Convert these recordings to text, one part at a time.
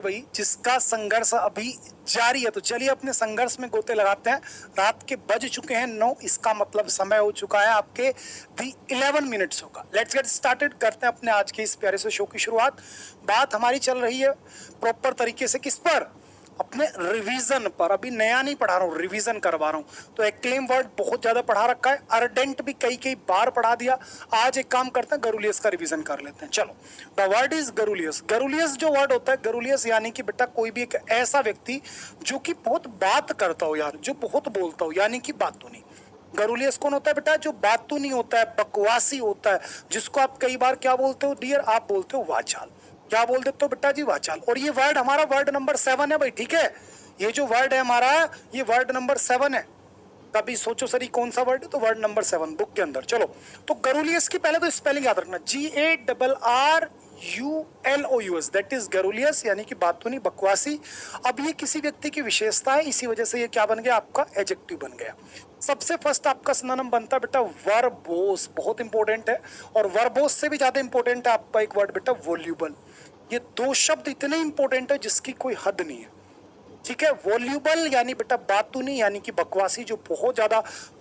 भाई जिसका संघर्ष अभी जारी है। तो चलिए अपने संघर्ष में गोते लगाते हैं। रात के बज चुके हैं 9, इसका मतलब समय हो चुका है आपके दी 11 मिनट्स होगा। लेट्स गेट स्टार्टेड, करते हैं अपने आज के इस प्यारे से शो की शुरुआत। बात हमारी चल रही है प्रॉपर तरीके से किस पर, अपने रिवीजन पर। अभी नया नहीं पढ़ा रहा हूँ, रिवीजन करवा रहा हूँ। तो एक्लेम वर्ड बहुत ज्यादा पढ़ा रखा है, अर्डेंट भी कई कई बार पढ़ा दिया। आज एक काम करते हैं, गरुलियस का रिवीजन कर लेते हैं। चलो, द वर्ड इज गरुलियस। गरुलियस जो वर्ड होता है, गरुलियस यानी कि बेटा कोई भी एक ऐसा व्यक्ति जो कि बहुत बात करता हो यार, जो बहुत बोलता हो, यानी कि बातूनी। गरुलियस कौन होता है बेटा? जो बातूनी होता है, बकवासी होता है, जिसको आप कई बार क्या बोलते हो डियर? आप बोलते हो वाचाल। क्या बोल देते हो बेटा जी? वाचाल। और ये वर्ड हमारा वर्ड नंबर 7 है भाई, ठीक है? ये जो वर्ड है हमारा, ये वर्ड नंबर 7 है। कभी सोचो सर ये कौन सा वर्ड है? तो वर्ड नंबर 7 बुक के अंदर। चलो, तो गरुलियस की पहले तो स्पेलिंग याद रखना, GARRULOUS, दैट इज गरुलियस, यानी कि बातूनी, बकवासी। अब ये किसी व्यक्ति की विशेषता है, इसी वजह से ये क्या बन गया? आपका एडजेक्टिव बन गया। सबसे फर्स्ट आपका सिनोनिम बनता है बेटा वर्बोस, बहुत इंपॉर्टेंट है। और वर्बोस से भी ज्यादा इंपॉर्टेंट है आपका एक वर्ड बेटा वॉल्यूबल। ये दो शब्द इतने इंपॉर्टेंट है जिसकी कोई हद नहीं है, ठीक है? वॉल्यूबल यानी बेटा बातूनी, यानी कि बकवासी, जो बहुत ज्यादा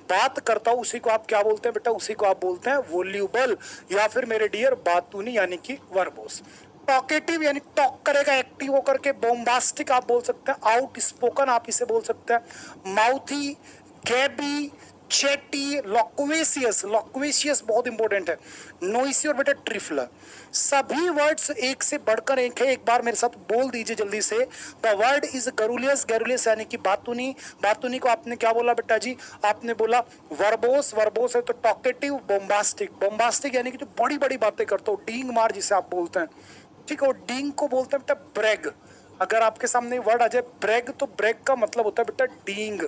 बात करता हो, उसी को आप क्या बोलते हैं बेटा? उसी को आप बोलते हैं वॉल्यूबल, या फिर मेरे डियर बातूनी, यानी कि वर्बोस। टॉकेटिव यानी टॉक करेगा एक्टिव होकर के। बोम्बास्टिक आप बोल सकते हैं, आउट स्पोकन आप इसे बोल सकते हैं। माउथी, गैबी, चैटी, लॉक्वेशियस, लॉक्वेशियस बहुत इंपॉर्टेंट है। नोइसी और बेटा ट्रिफलर। सभी वर्ड्स एक से बढ़कर एक है। एक बार मेरे साथ बोल दीजिए जल्दी से, द वर्ड इज गरुलियस। गरुलियस यानी कि बातूनी। बातूनी को आपने क्या बोला बेटा जी? आपने बोला वर्बोस। वर्बोस है तो टॉकेटिव। बोम्बास्टिक, बोम्बास्टिक यानी कि जो बड़ी बड़ी बातें करते हो, डींग मार जिसे आप बोलते हैं, ठीक है? और डींग को बोलते हैं बेटा ब्रेग। अगर आपके सामने वर्ड आ जाए ब्रेग, तो ब्रेग का मतलब होता है बेटा डींग,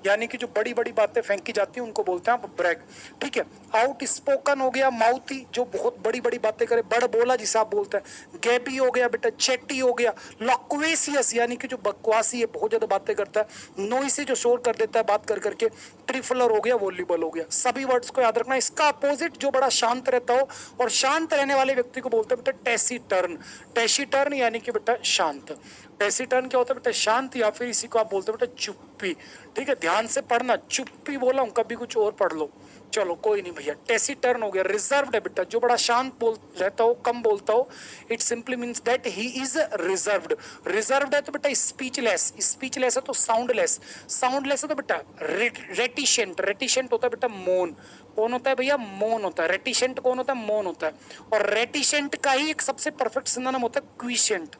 यानी कि जो बड़ी बड़ी बातें फेंकी जाती हैं उनको बोलते हैं आप ब्रेग, ठीक है? आउट स्पोकन हो गया माउथी, जो बहुत बड़ी बड़ी बातें करे, बड़ बोला जिसे आप बोलते हैं। गैबी हो गया बेटा, चेटी हो गया। लॉक्वेशियस यानी कि जो बकवासी है, बहुत ज्यादा बातें करता है। नोइसी जो शोर कर देता है बात कर करके। ट्रिफलर हो गया, वॉल्यूबल हो गया। सभी वर्ड्स को याद रखना। इसका अपोजिट जो बड़ा शांत रहता हो और शांत रहने वाले व्यक्ति को बोलते हैं बेटा टेसिटर्न। टेसिटर्न यानी कि बेटा शांत। टेसिटर्न क्या होता है बेटा? शांत, या फिर इसी को आप बोलते हैं बेटा चुप्पी, ठीक है? ध्यान से पढ़ना, चुप्पी बोला हूं, कभी कुछ और पढ़ लो। चलो कोई नहीं भैया। टेसिटर्न हो गया, रिजर्व्ड है बेटा, जो बड़ा शांत बोल रहता हो, कम बोलता हो। It simply means that he is reserved. Reserved है तो बेटा स्पीचलेस। स्पीचलेस है तो साउंडलेस। साउंडलेस है तो बेटा रेटिशेंट। रेटिशेंट होता है बेटा मौन। कौन होता है भैया? मौन होता है। रेटिशेंट कौन होता है? मौन होता है। और रेटिशेंट का ही एक सबसे परफेक्ट सिनोनिम होता है क्विशेंट।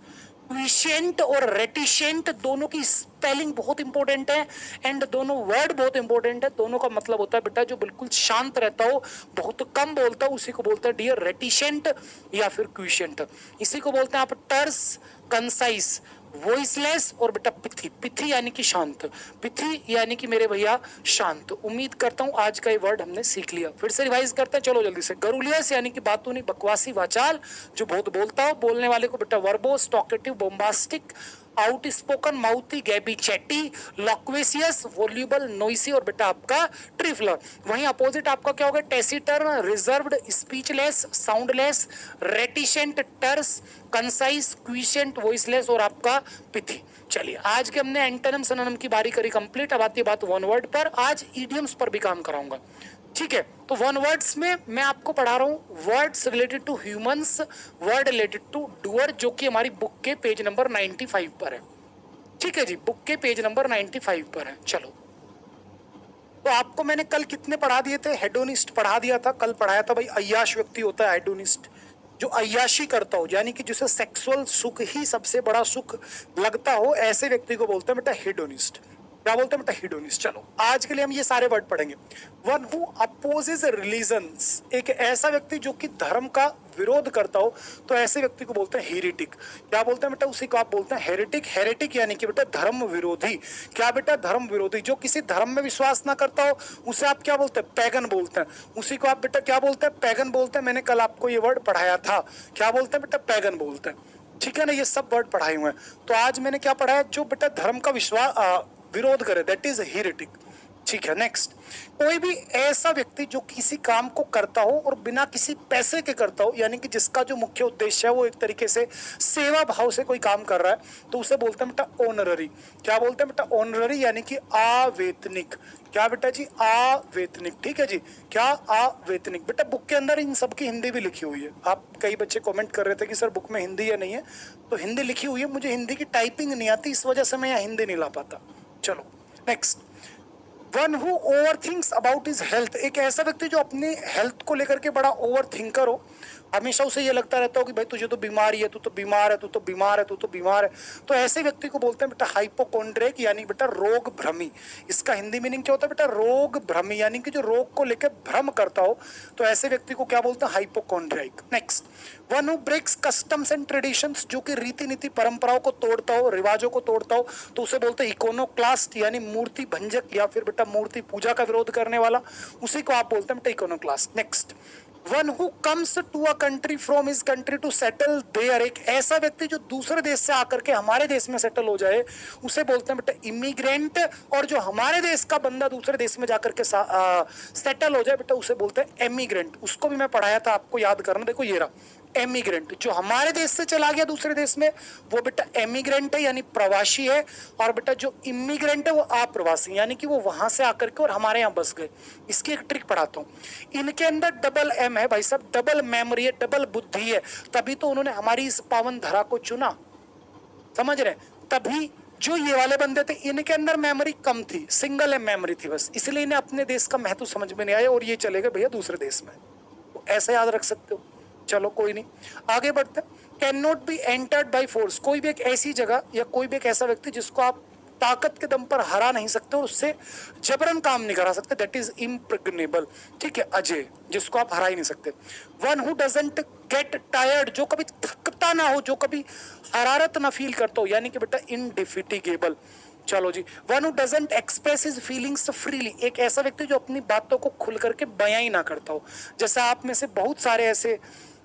क्विशेंट और रेटिशेंट दोनों की स्पेलिंग बहुत इंपॉर्टेंट है, एंड दोनों वर्ड बहुत इंपॉर्टेंट है। दोनों का मतलब होता है बेटा जो बिल्कुल शांत रहता हो, बहुत कम बोलता हो, उसी को बोलते हैं डियर रेटिशेंट या फिर क्विशेंट। इसी को बोलते हैं आप टर्स, कंसाइज, वॉइसलेस और बेटा पिथी। पिथी यानी कि शांत। पिथी यानी कि मेरे भैया शांत। उम्मीद करता हूं आज का ये वर्ड हमने सीख लिया। फिर से रिवाइज करते हैं, चलो जल्दी से। गरुलियस यानी कि बातूनी, बकवासी, वाचाल, जो बहुत बोलता हो। बोलने वाले को बेटा verbose, talkative, bombastic, outspoken, mouthy, gabby, chatty, loquacious, voluble, noisy और बेटा आपका ट्रिफलर। वहीं अपोजिट आपका क्या होगा? Taciturn, reserved, speechless, soundless, reticent, terse, concise, quiescent, voiceless और आपका पिथी। चलिए, आज के हमने एंटोनिम सिनोनिम की बारी करी कंप्लीट। अब आती है बात वन वर्ड पर। आज इडियम्स पर भी काम कराऊंगा, ठीक है? तो वन वर्ड्स में मैं आपको पढ़ा रहा हूं words related to humans, word related to doer, जो कि हमारी बुक के पेज नंबर 95 पर है, ठीक है जी? बुक के पेज नंबर 95 पर है। चलो, तो आपको मैंने कल कितने पढ़ा दिए थे? हेडोनिस्ट पढ़ा दिया था, कल पढ़ाया था भाई अय्याश व्यक्ति होता है हेडोनिस्ट, जो अय्याशी करता हो, यानी कि जिसे सेक्सुअल सुख ही सबसे बड़ा सुख लगता हो, ऐसे व्यक्ति को बोलते हैं बेटा हेडोनिस्ट। क्या बोलते हैं बेटा? हेडोनिस्ट। चलो, आज के लिए हम ये सारे वर्ड पढ़ेंगे। वन हु अपोजेस रिलीजन्स, एक ऐसा व्यक्ति जो कि धर्म का विरोध करता हो, तो ऐसे व्यक्ति को बोलते हैं हेरेटिक। क्या बोलते हैं बेटा? उसी को आप बोलते हैं हेरेटिक। हेरेटिक यानी कि बेटा धर्म विरोधी। क्या बेटा? धर्म विरोधी। जो किसी धर्म में विश्वास ना करता हो, उसे आप क्या बोलते हैं? पैगन बोलते हैं। उसी को आप बेटा क्या बोलते हैं? पैगन बोलते हैं। मैंने कल आपको ये वर्ड पढ़ाया था। क्या बोलते हैं बेटा? पैगन बोलते हैं, ठीक है ना? ये सब वर्ड पढ़ाए हुए हैं। तो आज मैंने क्या पढ़ाया? जो बेटा धर्म का विश्वास विरोध करे, दैट इज हेरेटिक, ठीक है। नेक्स्ट, कोई भी ऐसा व्यक्ति जो किसी काम को करता हो और बिना किसी पैसे के करता हो, यानी कि जिसका जो मुख्य उद्देश्य है वो एक तरीके से सेवा भाव से कोई काम कर रहा है, तो उसे बोलते हैं बेटा ऑनररी। क्या बोलते हैं बेटा? ऑनररी, यानी कि अवेतनिक। क्या बेटा जी? अवेतनिक। ठीक है जी, क्या? अवेतनिक। बेटा बुक के अंदर इन सब की हिंदी भी लिखी हुई है। आप कई बच्चे कमेंट कर रहे थे कि सर बुक में हिंदी या नहीं है, तो हिंदी लिखी हुई है। मुझे हिंदी की टाइपिंग नहीं आती, इस वजह से मैं यहाँ हिंदी नहीं ला पाता। चलो next, one who over thinks about his health. एक ऐसा व्यक्ति जो अपनी हेल्थ को लेकर के बड़ा ओवर थिंकर हो, हमेशा उसे ये लगता रहता हो कि भाई तुझे तो बीमारी है, तू तो बीमार है, तू तो बीमार है, तू तो बीमार है, तो ऐसे व्यक्ति को बोलते हैं बेटा हाइपोकॉन्ड्रिक, यानी बेटा रोग भ्रमी। इसका हिंदी मीनिंग क्या होता है बेटा? रोग भ्रमी, यानी कि जो रोग को लेकर भ्रम करता हो, तो ऐसे व्यक्ति को क्या बोलते हैं? Hypochondriac. Next, one who breaks customs and traditions, जो कि रीति नीति परंपराओं को तोड़ता हो, रिवाजों को तोड़ता हो, तो उसे बोलते हैं इकोनोक्लास्ट, यानी मूर्ति भंजक या फिर बेटा मूर्ति पूजा का विरोध करने वाला, उसी को आप बोलते हैं बेटा iconoclast. Next, one who comes to a country from his country to settle there. एक ऐसा व्यक्ति जो दूसरे देश से आकर के हमारे देश में सेटल हो जाए, उसे बोलते हैं बेटा इमिग्रेंट। और जो हमारे देश का बंदा दूसरे देश में जाकर के सेटल हो जाए बेटा, उसे बोलते हैं एमिग्रेंट। उसको भी मैं पढ़ाया था, आपको याद करना। देखो ये रहा एमिग्रेंट, जो हमारे देश से चला गया दूसरे देश में, वो बेटा एमिग्रेंट है, यानी प्रवासी है। और बेटा जो इमिग्रेंट है वो अप्रवासी, यानी कि वो वहां से आकर के और हमारे यहाँ बस गए। इसकी एक ट्रिक पढ़ाता हूँ। इनके अंदर डबल एम है भाई साहब, डबल मेमोरी है, डबल बुद्धि है, तभी तो उन्होंने हमारी इस पावन धरा को चुना। समझ रहे? तभी जो ये वाले बंदे थे, इनके अंदर मेमोरी कम थी, सिंगल एम मेमोरी थी बस, इसलिए इन्हें अपने देश का महत्व समझ में नहीं आया और ये चले गए भैया दूसरे देश में। तो ऐसे याद रख सकते हो। चलो कोई नहीं, आगे बढ़ते। Can not be entered by force, कोई भी एक ऐसी जगह या कोई भी एक ऐसा व्यक्ति जिसको आप ताकत के दम पर हरा नहीं सकते और उससे जबरन काम नहीं करा सकते, दैट इज इम्प्रेग्नेबल। ठीक है, अजय, जिसको आप हरा ही नहीं सकते। One who doesn't get tired, जो कभी थकता ना हो, जो कभी हरारत ना फील करता हो, यानी कि बेटा इनडिफिटिगेबल। चलो जी, one who doesn't express his feelings freely, एक ऐसा व्यक्ति जो अपनी बातों को खुल करके बयां ही ना करता हो। जैसे आप में से बहुत सारे ऐसे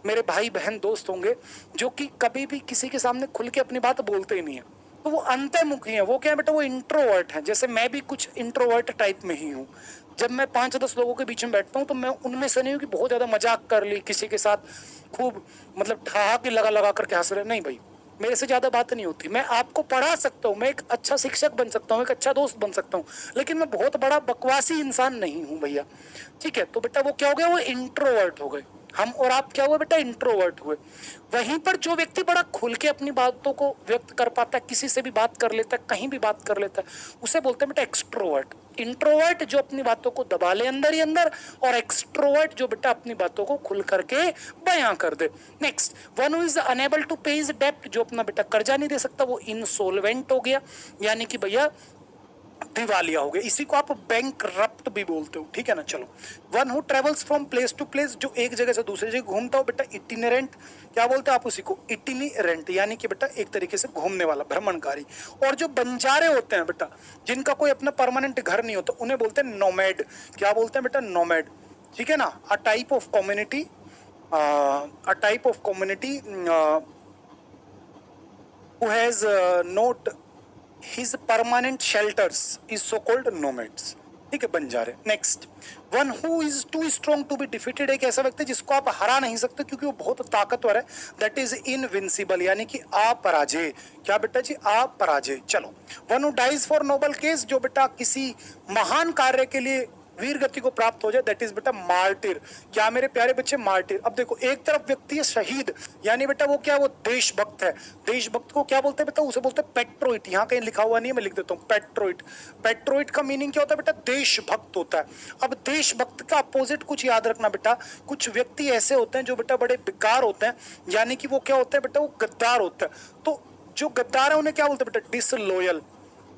मेरे भाई बहन दोस्त होंगे जो कि कभी भी किसी के सामने खुल के अपनी बात बोलते ही नहीं है, तो वो अंतर्मुखी है। वो क्या है बेटा? वो इंट्रोवर्ट है। जैसे मैं भी कुछ इंट्रोवर्ट टाइप में ही हूँ। जब मैं 5-10 लोगों के बीच में बैठता हूँ तो मैं उनमें से नहीं हूँ कि बहुत ज्यादा मजाक कर ली किसी के साथ, खूब मतलब ठहाके लगा लगा करके हंस रहे, नहीं भाई, मेरे से ज्यादा बात नहीं होती। मैं आपको पढ़ा सकता हूँ, मैं एक अच्छा शिक्षक बन सकता हूँ, एक अच्छा दोस्त बन सकता हूँ, लेकिन मैं बहुत बड़ा बकवासी इंसान नहीं हूँ भैया। ठीक है, तो बेटा वो क्या हो गया? वो इंट्रोवर्ट हो गए। हम और आप क्या हुए बेटा? इंट्रोवर्ट हुए। वहीं पर जो व्यक्ति बड़ा खुल के अपनी बातों को व्यक्त कर पाता है, किसी से भी बात कर लेता है, कहीं भी बात कर लेता है, उसे बोलते हैं बेटा एक्सट्रोवर्ट। इंट्रोवर्ट जो अपनी बातों को दबा ले अंदर ही अंदर, और एक्सट्रोवर्ट जो बेटा अपनी बातों को खुल करके बयां कर दे। Next, one who is unable to pay his डेब्ट, जो अपना बेटा कर्जा नहीं दे सकता, वो इंसोल्वेंट हो गया, यानी कि भैया दिवालिया हो गया। इसी को आप बैंकरप्ट भी बोलते हो। ठीक है ना? चलो, one who travels from place to place, जो एक जगह से दूसरी जगह घूमता हो बेटा इटिनेरेंट। क्या बोलते हैं आप उसी को? इटिनेरेंट, यानी कि बेटा एक तरीके से घूमने वाला, भ्रमणकारी। और जो बंजारे होते हैं बेटा, जिनका कोई अपना परमानेंट घर नहीं होता, उन्हें बोलते हैं नोमैड। क्या बोलते हैं बेटा? नोमैड। ठीक है ना? A type of community, a type of community who has not his permanent shelters is so called nomads. ठीक है, बंजारे। Next, one who is too strong to be defeated, एक ऐसा व्यक्ति जिसको आप हरा नहीं सकते क्योंकि वो बहुत ताकतवर है, दैट इज इनविंसिबल, यानी कि अपराजय। क्या बेटा जी? अपराजय। चलो, one who dies for noble cause, जो बेटा किसी महान कार्य के लिए वीर गति को प्राप्त हो जाए, दैट इज बेटा मार्टिर। क्या मेरे प्यारे बच्चे? मार्टिर। अब देखो, एक तरफ व्यक्ति है शहीद, यानी बेटा वो क्या? वो देशभक्त है। देशभक्त को क्या बोलते हैं बेटा? उसे बोलते हैं पेट्रोइट। यहाँ कहीं लिखा हुआ नहीं है, मैं लिख देता हूँ पेट्रोइट। पेट्रोइट का मीनिंग क्या होता है बेटा? देशभक्त होता है। अब देशभक्त का अपोजिट कुछ याद रखना बेटा, कुछ व्यक्ति ऐसे होते हैं जो बेटा बड़े बेकार होते हैं, यानी कि वो क्या होते हैं बेटा? वो गद्दार होता है। तो जो गद्दार है उन्हें क्या बोलते हैं बेटा? डिसलॉयल।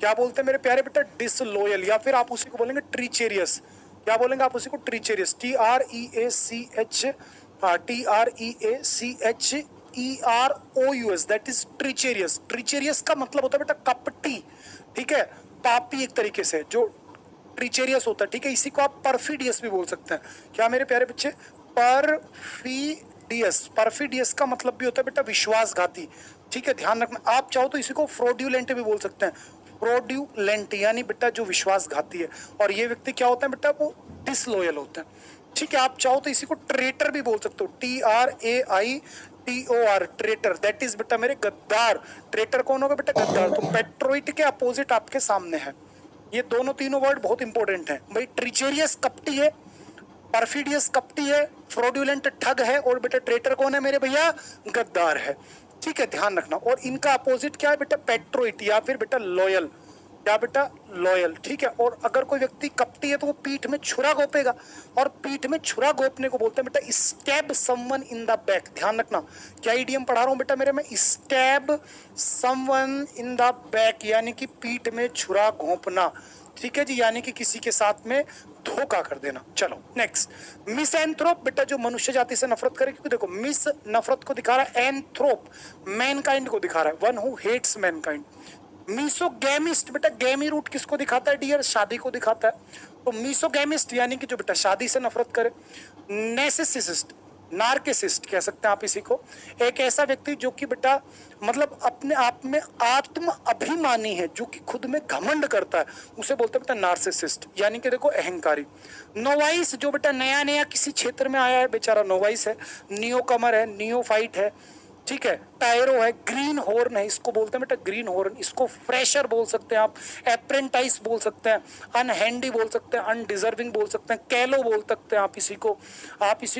क्या बोलते हैं मेरे प्यारे बेटा? डिसलॉयल। या फिर आप उसी को बोलेंगे ट्रीचेरियस। क्या बोलेंगे आप उसी को? Treacherous. TREACHEREACHEROUS, that is treacherous. Treacherous का मतलब होता है बेटा कपटी। ठीक है, पापी एक तरीके से जो ट्रीचेरियस होता है। ठीक है, इसी को आप परफिडियस भी बोल सकते हैं। क्या मेरे प्यारे बच्चे? परफिडियस। परफिडियस का मतलब भी होता है बेटा विश्वासघाती। ठीक है, ध्यान रखना। आप चाहो तो इसी को फ्रॉड्यूलेंट भी बोल सकते हैं। फ्रॉडुलेंट यानी बेटा जो विश्वासघाती है, और ये व्यक्ति क्या होता है बेटा, वो डिसलॉयल होता है। ठीक है, आप चाहो तो इसी को ट्रेटर भी बोल सकते हो, TRAITOR, ट्रेटर, दैट इज बेटा मेरे गद्दार। ट्रेटर कौन होगा बेटा, गद्दार। तो पेट्रोइट के अपोजिट आपके सामने है। ये दोनों तीनों वर्ड बहुत इंपॉर्टेंट हैं भाई। ट्रिचेरियस कपटी है, परफिडियस कपटी है, फ्रॉडुलेंट ठग है, और बेटा ट्रेटर कौन है मेरे भैया, गद्दार है। ठीक है, ध्यान रखना। और इनका अपोजिट क्या है बेटा, पेट्रोइट या फिर बेटा लॉयल, क्या बेटा, लॉयल। ठीक है, और अगर कोई व्यक्ति कपटी है तो वो पीठ में छुरा घोपेगा, और पीठ में छुरा घोपने को बोलते हैं बेटा stab someone in the back. ध्यान रखना, क्या ईडियम पढ़ा रहा हूं बेटा मेरे में, stab someone in the back, यानी कि पीठ में छुरा घोंपना। ठीक है जी, यानी कि किसी के साथ में धोखा कर देना। चलो नेक्स्ट, मिसएंथ्रोप, बेटा जो मनुष्य जाति से नफरत करे, क्योंकि देखो मिस नफरत को दिखा रहा है, एंथ्रोप मैनकाइंड को दिखा रहा है, वन हु हेट्स मैनकाइंड। मीसोगैमिस्ट, बेटा गैमी रूट किसको दिखाता है डियर, शादी को दिखाता है। तो मीसोगैमिस्ट यानी कि जो बेटा शादी से नफरत करे। नेसेसिस्ट, नार्किसिस्ट कह सकते हैं आप इसी को, एक ऐसा व्यक्ति जो कि बेटा मतलब अपने आप में आत्म अभिमानी है, जो कि खुद में घमंड करता है, उसे बोलते हैं बेटा नार्सिसिस्ट, यानी कि देखो अहंकारी। नोवाइस, जो बेटा नया नया किसी क्षेत्र में आया है, बेचारा नोवाइस है। नियो कमर है, नियोफाइट है। ठीक है, टायरो है, ग्रीन हॉर्न है, इसको बोलते हैं बेटा ग्रीन हॉर्न, इसको फ्रेशर बोल सकते हैं आप, अप्रेंटाइज बोल सकते हैं, अनहैंडी बोल सकते हैं, अनडिजर्विंग बोल सकते हैं, कैलो बोल सकते हैं आप इसी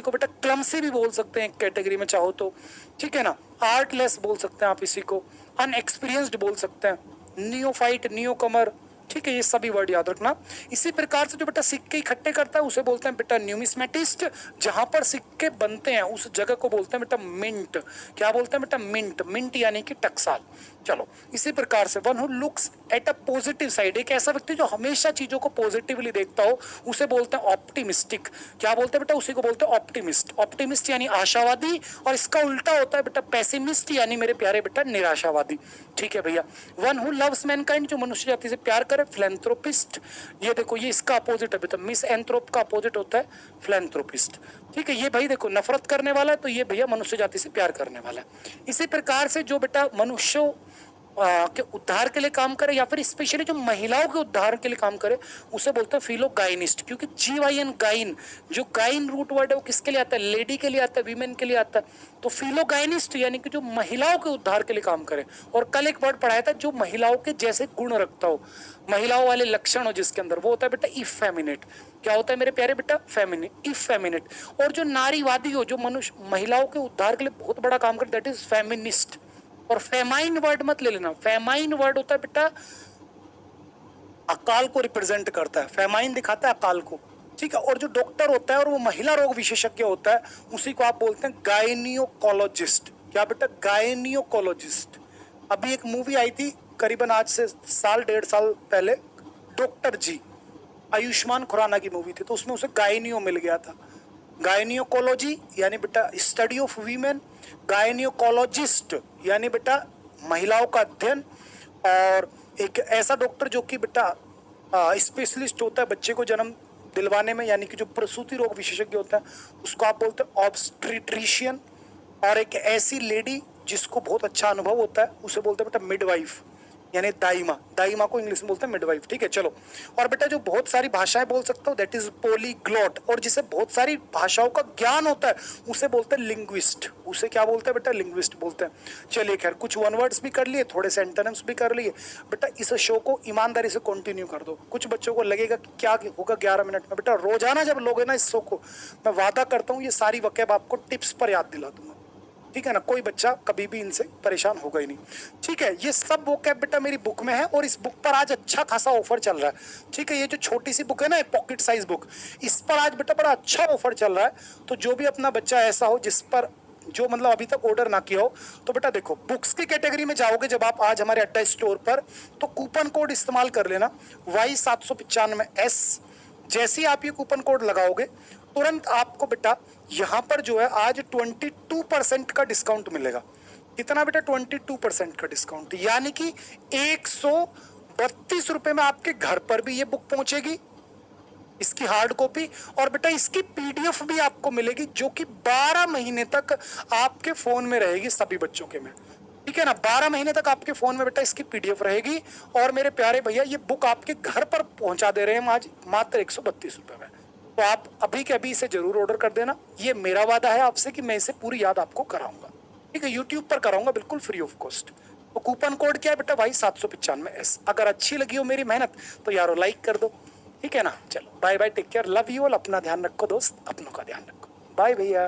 को बेटा क्लमसी भी बोल सकते हैं एक कैटेगरी में चाहो तो। ठीक है ना, आर्टलेस बोल सकते हैं आप इसी को, अनएक्सपीरियंस्ड बोल सकते हैं, नियोफाइट, नियो कमर। ठीक है, ये सभी वर्ड याद रखना। इसी प्रकार से जो बेटा सिक्के इकट्ठे करता है उसे बोलते हैं बेटा न्यूमिस्मेटिस्ट, जहां पर सिक्के बनते हैं उस जगह को बोलते हैं बेटा मिंट। क्या बोलते हैं बेटा, मिंट, मिंट यानी कि टकसाल। चलो इसी प्रकार से one who looks at a positive side, एक ऐसा व्यक्ति जो हमेशा चीजों को पॉजिटिवली देखता हो, उसे बोलते हैं ऑप्टिमिस्टिक। क्या बोलते हैं बेटा, उसी को बोलते हैं ऑप्टिमिस्ट। ऑप्टिमिस्ट यानी आशावादी, और इसका उल्टा होता है बेटा पेसिमिस्ट, यानी मेरे प्यारे बेटा निराशावादी। ठीक है भैया, वन हु लव्स मैनकाइंड, जो मनुष्य जाति से प्यार करे। फिलैंथ्रोपिस्ट, ये देखो ये इसका अपोजिट है बेटा, मिस एंथ्रोप का अपोजिट होता है फिलैंथ्रोपिस्ट। ठीक है, ये भाई देखो नफरत करने वाला है, तो ये भैया मनुष्य जाति से प्यार करने वाला है। इसी प्रकार से जो बेटा मनुष्यों के उद्धार के लिए काम करे, या फिर स्पेशली जो महिलाओं के उद्धार के लिए काम करे, उसे बोलते हैं फिलोगाइनिस्ट। क्योंकि GYN गाइन, जो गाइन रूट वर्ड है वो किसके लिए आता है, लेडी के लिए आता है, वीमेन के लिए आता है। तो फिलोगाइनिस्ट यानी कि जो महिलाओं के उद्धार के लिए काम करे। और कल एक वर्ड पढ़ाया था, जो महिलाओं के जैसे गुण रखता हो, महिलाओं वाले लक्षण हो जिसके अंदर, वो होता है बेटा इफेमिनेट। क्या होता है मेरे प्यारे बेटा, फेमिनेट, इफेमिनेट। और जो नारीवादी हो, जो मनुष्य महिलाओं के उद्धार के लिए बहुत बड़ा काम करे, दैट इज फेमिनिस्ट। और फेमाइन वर्ड मत ले लेना, फेमाइन वर्ड होता है बेटा अकाल को रिप्रेजेंट करता है, फेमाइन दिखाता है अकाल को। ठीक है, और जो डॉक्टर होता है और वो महिला रोग विशेषज्ञ होता है, उसी को आप बोलते हैं गायनियोकोलॉजिस्ट। क्या बेटा, गायनियोकोलॉजिस्ट। अभी एक मूवी आई थी करीबन आज से साल 1.5 साल पहले, डॉक्टर जी, आयुष्मान खुराना की मूवी थी, तो उसमें उसे गायनियो मिल गया था। गायनियोकोलॉजी यानी बेटा स्टडी ऑफ वीमेन, गायनियोकोलॉजिस्ट यानी बेटा महिलाओं का अध्ययन, और एक ऐसा डॉक्टर जो कि बेटा स्पेशलिस्ट होता है बच्चे को जन्म दिलवाने में, यानी कि जो प्रसूति रोग विशेषज्ञ होता है, उसको आप बोलते हैं ऑब्स्टेट्रिशियन। और एक ऐसी लेडी जिसको बहुत अच्छा अनुभव होता है, उसे बोलते हैं बेटा मिडवाइफ, यानी दाइमा। दाइमा को इंग्लिश में बोलते हैं मिडवाइफ। ठीक है, चलो। और बेटा जो बहुत सारी भाषाएं बोल सकता हो, दैट इज पॉलीग्लॉट। और जिसे बहुत सारी भाषाओं का ज्ञान होता है, उसे बोलते हैं लिंग्विस्ट। उसे क्या बोलते हैं बेटा, लिंग्विस्ट बोलते हैं। चलिए खैर, कुछ वन वर्ड्स भी कर लिए, थोड़े सेंटेंस भी कर लिए। बेटा इस शो को ईमानदारी से कंटिन्यू कर दो। कुछ बच्चों को लगेगा कि क्या होगा 11 मिनट में, बेटा रोजाना जब लोगे ना इस शो को, मैं वादा करता हूँ ये सारी वक़ैब आपको टिप्स पर याद दिला दूंगा। ठीक है ना, कोई बच्चा कभी भी इनसे परेशान होगा ही नहीं। ठीक है, ये सब वोकैब बेटा मेरी बुक में है, और इस बुक पर आज अच्छा खासा ऑफर चल रहा है। ठीक है, ये जो छोटी सी बुक है ना, पॉकेट साइज बुक, इस पर आज बेटा बड़ा अच्छा ऑफर चल रहा है। तो जो भी अपना बच्चा ऐसा हो जिस पर जो मतलब अभी तक ऑर्डर ना किया हो, तो बेटा देखो बुक्स की कैटेगरी में जाओगे जब आप आज हमारे अड्डा स्टोर पर, तो कूपन कोड इस्तेमाल कर लेना Y795S। जैसे ही आप ये कूपन कोड लगाओगे, तुरंत आपको बेटा यहाँ पर जो है आज 22% का डिस्काउंट मिलेगा। कितना बेटा, 22% का डिस्काउंट, यानी कि 132 रुपए में आपके घर पर भी ये बुक पहुंचेगी, इसकी हार्ड कॉपी, और बेटा इसकी PDF भी आपको मिलेगी, जो कि 12 महीने तक आपके फोन में रहेगी सभी बच्चों के में। ठीक ठीक है ना। 12 महीने तक आपके फोन में बेटा इसकी पीडीएफ रहेगी। और मेरे प्यारे भैया ये बुक आपके घर पर पहुंचा दे रहे हैं हम आज मात्र 132 रुपए में। तो आप अभी के अभी इसे जरूर ऑर्डर कर देना। ये मेरा वादा है आपसे कि मैं इसे पूरी याद आपको कराऊंगा, ठीक है, यूट्यूब पर कराऊंगा बिल्कुल फ्री ऑफ कॉस्ट। तो कूपन कोड क्या है बेटा भाई 795S। अगर अच्छी लगी हो मेरी मेहनत तो यारो लाइक कर दो, ठीक है ना। चलो bye bye, take care, love you all, अपना ध्यान रखो दोस्त, अपनों का ध्यान रखो, बाय भैया।